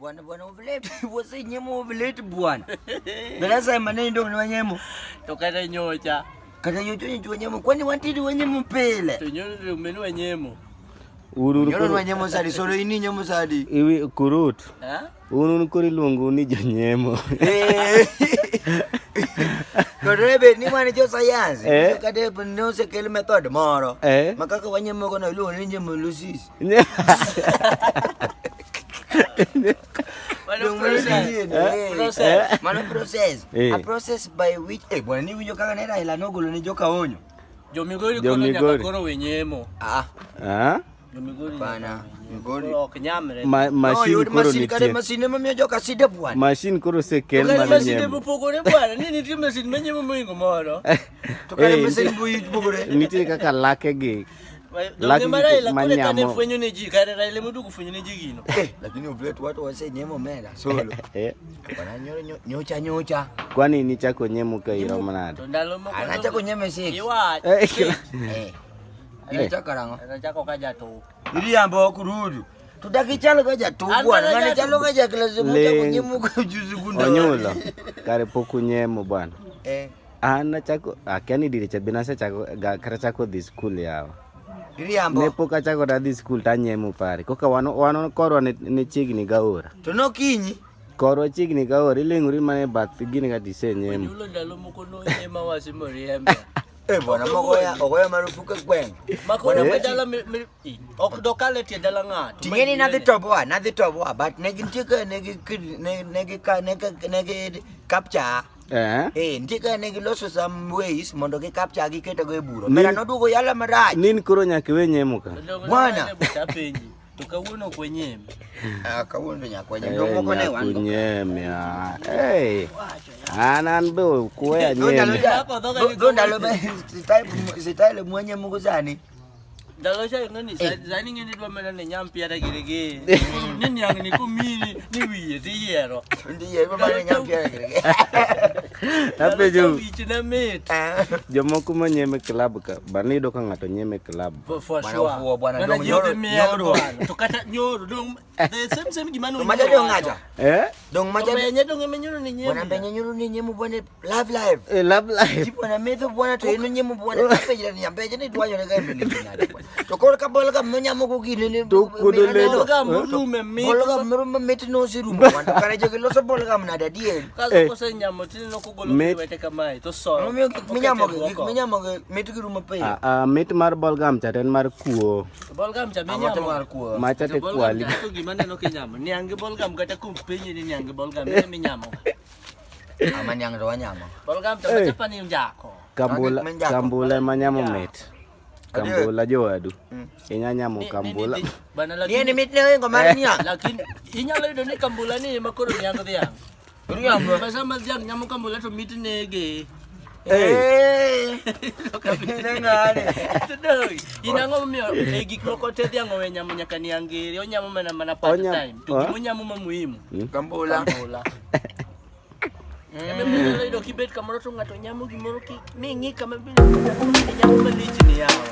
Bwana uvilete wose nyemo uvilete bwana. Darasa maneno ndio ni wanyemo. Tokata nyocha. Kata nyocha ni wanyemo kwani wantidi wanyemo pele. Tunyoro umeni wanyemo. Nyoro wanyemo sadi solo ini nyemo sadi. Iwi kurut. Ha? Unun kuri lungu ni janyemo. Korebe ni mwana jo sayansi. Kade no se kel method moro. Makaka wanyemo kono lu ni nyemo lusis. Process. A process by which bwana ni wijo kaka nera ila nogolo ni joka onyo. Jomigori kono nyaka koro wenyemo. Jomigori bana. Migori. Knyamre. Machine koro ni kade machine mamiyo joka side bwana. Machine koro se kel manyemo. Machine bupogore bwana. Nini ti machine manyemo mwingo moro. To kade machine bupogore. Niti kaka lake gi. Laki manyamo fwenyo ni ji kare raile mudu kufwenyo ni ji gino. Lakini uvletu watu wase nyemo mera solo. Bwana nyocha. Kwani ni chako nyemo kairo manado. Ana chako nyeme six. Iwa. Ana chako rango. Ana chako kaja to. Ili ambo kurudu. Tudakichalo kaja tu bwana. Ngani chalo kaja klasu muta nyemo kujuzu gunda. Onyula. Kare poku nyemo bwana. Ana chako akani dire chabinasa chako kara chako di school yao. Nepo kachako dadi school tanyemo pare. Koka wano korwa ne chigni gaora. Tono kinyi. Korwa chigni gaora ilinguri mane bath gini ka dise nyemo. Yulo ndalo moko no nyema wasi moriembe. Bwana ogoya marufuka gweng. Makona bedala ok dokale tie dala ngato. Tingeni na the top one but negi capture. Ntika negi loso some ways mondo ke capture gi keto go e buro. Mera nodugo yala maraj. Nin kuro nyaka we nyemo ka. Bwana tukawuno kwenyeme. Kawuno nyakwenye ndongo kone wan. Kwenyeme. Anan be kuya nyeme. Ndalo style mwenye muguzani. Dalo sha ngani zani ngeni dwa mena ne nyampi ara girege. Nini yang ni kumini ni wiye ti yero. Ndiye ba mena nyampi ara girege. Ape jo. Bichina met. Jomo kuma nyeme club ka. Bani do ka ngato nyeme club. For sure. Bwana dong nyoro. Tukata nyoro dong. Sem gimana. Maja dong ngaja. Dong maja. Benye dong menyoro ni nyeme. Bwana benye nyoro ni nyeme bwana love life. Love life. Bwana metho bwana to ino nyeme bwana kape jira nyampe jeni tuanyo ne gambe ni bwana. Tokor ka bolga mnyamo ko gine to kudole bolga murume mit bolga murume mit no siru bwana to kare joge loso bolga mnada die kazo ko se nyamo tini no ko golo wete kamai to so mnyamo mit ki rumo pe mit mar bolgam chaten mar kuo bolgam cha mnyamo mar kuo macha te kwali to gimana no kenyamo ni ange bolgam kata kumpenye ni ange bolgam ni mnyamo ama nyang ro nyamo bolgam to macha pani njako kambula manyamo met Kambula joadu. Inyanyamo kambula. Dia ni mitne ngomari nya. Lakini inyalo ido ni kambula ni makoro ni yango yang. Riambo. Basa maziang nyamo kambula to mitne ge. Ngane. Tudoi. Inango mio gik moko te dhiango we nyamo nyaka ni angiri. Onyamo mana part time. To nyamo muhimu. Kambula. Ebe mwana ido kibet kamoro to ngato nyamo gimoro ki mingi kama bile nyamo malichi ni yawa.